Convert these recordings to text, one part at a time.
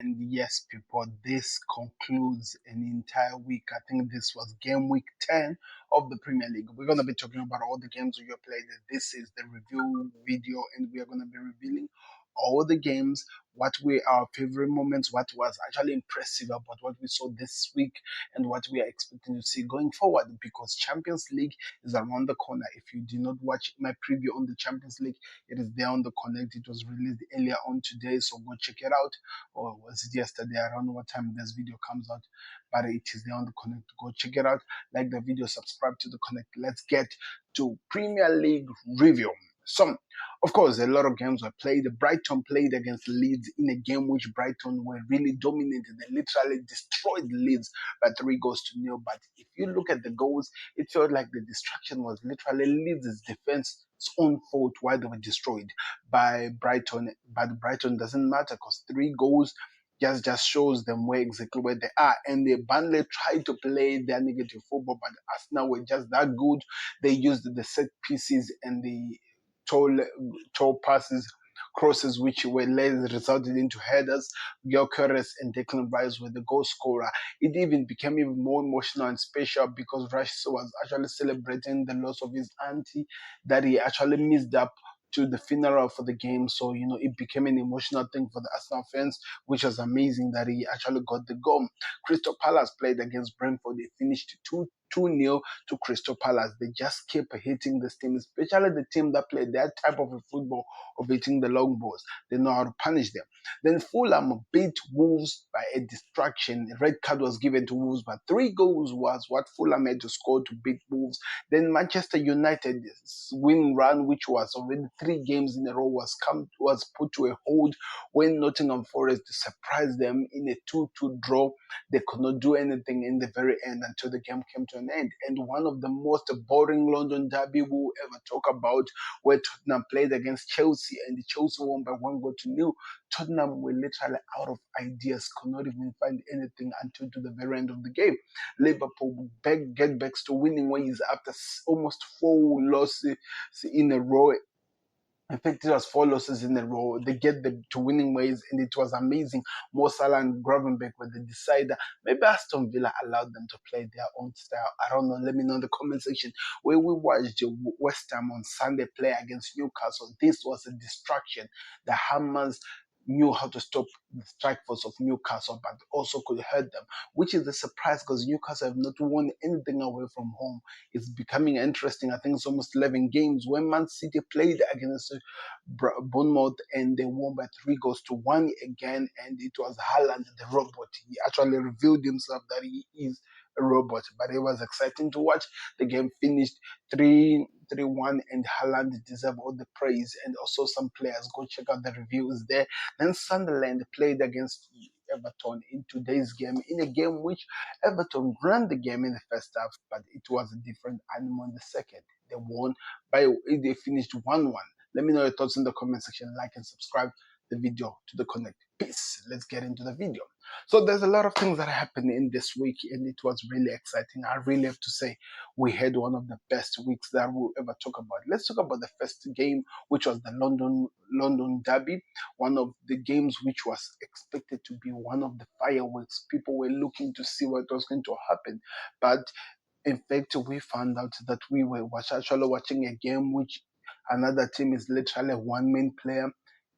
And yes, people, this concludes an entire week. I think this was game week 10 of the Premier League. We're going to be talking about all the games we have played. This is the review video, and we are going to be revealing all the games, what were our favorite moments, what was actually impressive about what we saw this week, and what we are expecting to see going forward, because Champions League is around the corner. If you did not watch my preview on the Champions League, it is there on the Connect. It was released earlier on today, so go check it out. Or was it yesterday? I don't know what time this video comes out, but it is there on the Connect. Go check it out. Like the video, subscribe to the Connect. Let's get to Premier League review. So, of course, a lot of games were played. Brighton played against Leeds in a game which Brighton were really dominated. They literally destroyed Leeds by 3 goals to 0. But if you look at the goals, it felt like the distraction was literally Leeds' defense's own fault why they were destroyed by Brighton. But Brighton doesn't matter because 3 goals just shows them exactly where they are. And the Burnley tried to play their negative football, but Arsenal were just that good. They used the set pieces and the tall passes, crosses, which were led resulted into headers. Gyökeres and Declan Rice were the goal scorer. It even became even more emotional and special because Rice was actually celebrating the loss of his auntie that he actually missed up to the funeral for the game. So, it became an emotional thing for the Arsenal fans, which was amazing that he actually got the goal. Crystal Palace played against Brentford. They finished 2-0 to Crystal Palace. They just kept hitting this team, especially the team that played that type of a football of hitting the long balls. They know how to punish them. Then Fulham beat Wolves by a distraction. A red card was given to Wolves, but 3 goals was what Fulham had to score to beat Wolves. Then Manchester United's win run, which was already 3 games in a row, was put to a hold when Nottingham Forest surprised them in a 2-2 draw. They could not do anything in the very end until the game came to an end. And one of the most boring London derby we'll ever talk about, where Tottenham played against Chelsea and Chelsea won by 1 goal to 0. Tottenham were literally out of ideas, could not even find anything until to the very end of the game. Liverpool get back to winning ways after almost 4 losses in a row. In fact, it was 4 losses in a row. They get to winning ways, and it was amazing. Mo Salah and Gravenberch were the decider. Maybe Aston Villa allowed them to play their own style. I don't know. Let me know in the comment section. Where we watched West Ham on Sunday play against Newcastle, this was a distraction. The Hammers knew how to stop the strike force of Newcastle, but also could hurt them, which is a surprise because Newcastle have not won anything away from home. It's becoming interesting. I think it's almost 11 games. When Man City played against Bournemouth and they won by 3 goals to 1 again, and it was Haaland, the robot. He actually revealed himself that he is a robot, but it was exciting to watch. The game finished 3-1, and Haaland deserved all the praise, and also some players. Go check out the reviews there. Then Sunderland played against Everton in today's game, in a game which Everton ran the game in the first half, but it was a different animal in the second. They won they finished 1-1. Let me know your thoughts in the comment section. Like and subscribe the video to the Connect. Peace. Let's get into the video. So there's a lot of things that happened in this week, and it was really exciting. I really have to say we had one of the best weeks that we'll ever talk about. Let's talk about the first game, which was the London Derby, one of the games which was expected to be one of the fireworks. People were looking to see what was going to happen, but in fact, we found out that we were actually watching a game which another team is literally a one-man player.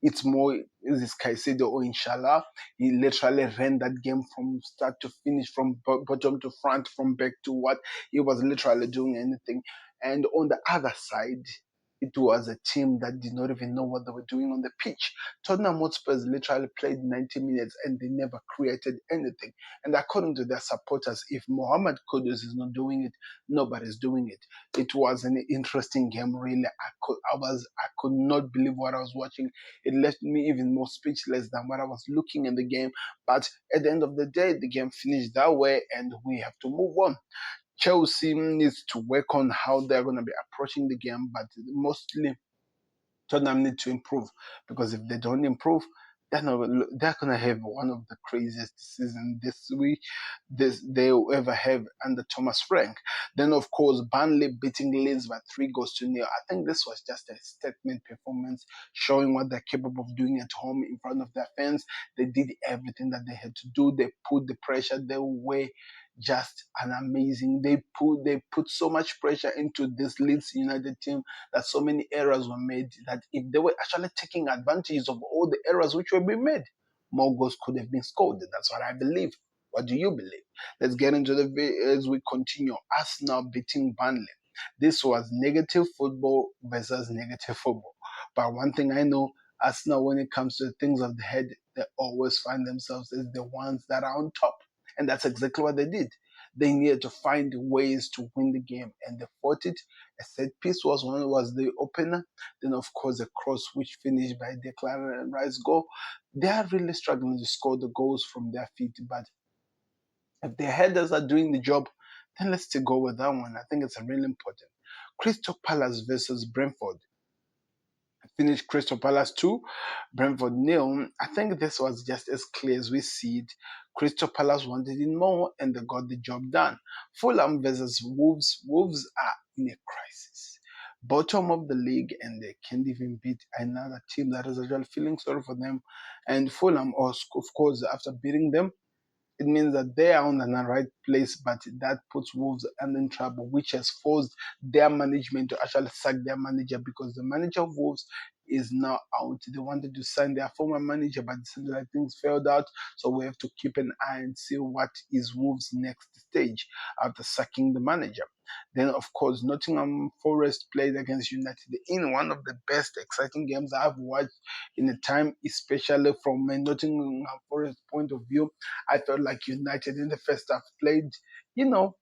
It's more is Caicedo or Inshallah. He literally ran that game from start to finish, from bottom to front, from back to what. He was literally doing anything. And on the other side, it was a team that did not even know what they were doing on the pitch. Tottenham Hotspurs literally played 90 minutes and they never created anything. And according to their supporters, if Mohamed Kudus is not doing it, nobody's doing it. It was an interesting game, really. I could not believe what I was watching. It left me even more speechless than what I was looking in the game. But at the end of the day, the game finished that way, and we have to move on. Chelsea needs to work on how they're going to be approaching the game, but mostly Tottenham need to improve, because if they don't improve, they're gonna have one of the craziest seasons this week this they'll ever have under Thomas Frank. Then of course Burnley beating Leeds by 3 goals to 0. I think this was just a statement performance showing what they're capable of doing at home in front of their fans. They did everything that they had to do. They put the pressure their way. Just an amazing. They put so much pressure into this Leeds United team that so many errors were made that if they were actually taking advantage of all the errors which were being made, more goals could have been scored. That's what I believe. What do you believe? Let's get into as we continue. Arsenal beating Burnley. This was negative football versus negative football. But one thing I know, Arsenal, when it comes to things of the head, they always find themselves as the ones that are on top. And that's exactly what they did. They needed to find ways to win the game, and they fought it. A set piece was the opener. Then, of course, a cross which finished by Declan Rice goal. They are really struggling to score the goals from their feet, but if their headers are doing the job, then let's still go with that one. I think it's really important. Crystal Palace versus Brentford. Finished Crystal Palace 2, Brentford nil. I think this was just as clear as we see it. Crystal Palace wanted it more and they got the job done. Fulham versus Wolves. Wolves are in a crisis. Bottom of the league and they can't even beat another team that is actually feeling sorry for them. And Fulham, of course, after beating them, it means that they are on the right place, but that puts Wolves in trouble, which has forced their management to actually sack their manager because the manager of Wolves is now out. They wanted to sign their former manager, but it seems like things failed out. So we have to keep an eye and see what is Wolves' next stage after sacking the manager. Then, of course, Nottingham Forest played against United in one of the best exciting games I've watched in a time, especially from a Nottingham Forest point of view. I felt like United in the first half played,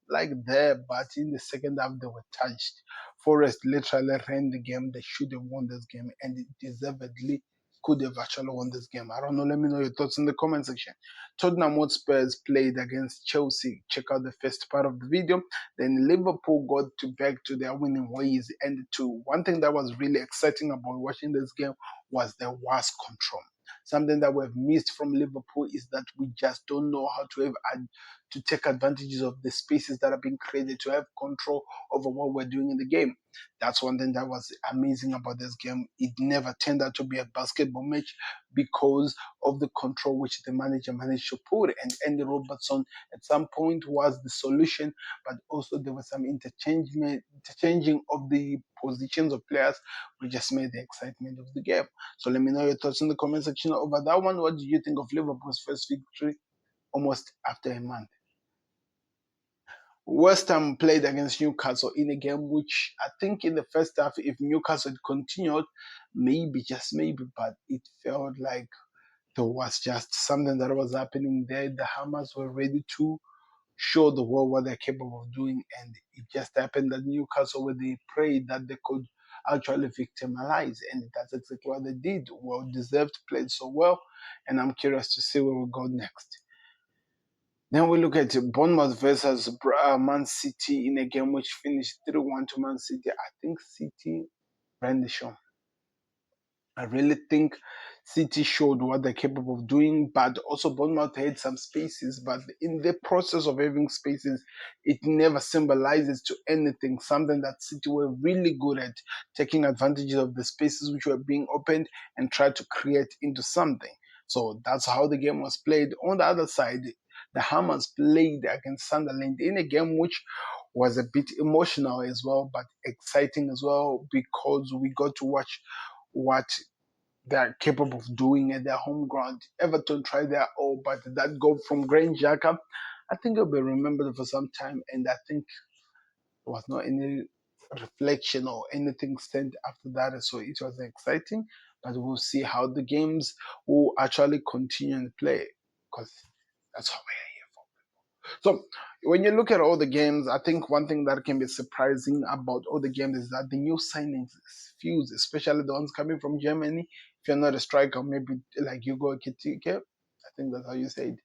like there, but in the second half they were touched. Forest literally ran the game. They should have won this game, and it deservedly could have actually won this game. I don't know. Let me know your thoughts in the comment section. Tottenham Hotspurs played against Chelsea. Check out the first part of the video. Then Liverpool got back to their winning ways. And one thing that was really exciting about watching this game was the was control. Something that we've missed from Liverpool is that we just don't know how to take advantages of the spaces that are being created to have control over what we're doing in the game. That's one thing that was amazing about this game. It never turned out to be a basketball match because of the control which the manager managed to put. And Andy Robertson at some point was the solution, but also there was some interchanging of the positions of players, which just made the excitement of the game. So let me know your thoughts in the comment section over that one. What do you think of Liverpool's first victory almost after a month? West Ham played against Newcastle in a game which I think in the first half, if Newcastle had continued, maybe, just maybe, but it felt like there was just something that was happening there. The Hammers were ready to show the world what they're capable of doing, and it just happened that Newcastle were the prey that they could actually victimize, and that's exactly what they did. Well deserved, played so well, and I'm curious to see where we go next. Then we look at Bournemouth versus Man City in a game which finished 3-1 to Man City. I think City ran the show. I really think City showed what they're capable of doing, but also Bournemouth had some spaces. But in the process of having spaces, it never symbolizes to anything. Something that City were really good at, taking advantage of the spaces which were being opened and try to create into something. So that's how the game was played. On the other side, the Hammers played against Sunderland in a game which was a bit emotional as well, but exciting as well because we got to watch what they're capable of doing at their home ground. Everton tried their all, but that goal from Granit Xhaka, I think it'll be remembered for some time, and I think there was not any reflection or anything sent after that. So it was exciting, but we'll see how the games will actually continue and play because that's how we're here for. So when you look at all the games, I think one thing that can be surprising about all the games is that the new signings fuse, especially the ones coming from Germany. If you're not a striker, maybe like Hugo Ekitike, think that's how you say it.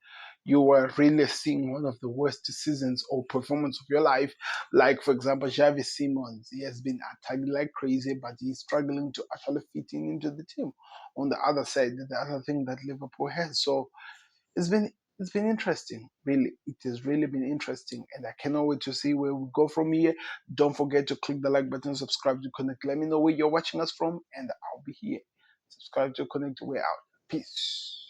You were really seeing one of the worst seasons or performance of your life. Like, for example, Xavi Simons, he has been attacked like crazy, but he's struggling to actually fit in into the team. On the other side, the other thing that Liverpool has. So it's been it's been interesting, really. It has really been interesting, and I cannot wait to see where we go from here. Don't forget to click the like button, subscribe to Connect. Let me know where you're watching us from, and I'll be here. Subscribe to Connect. We're out. Peace.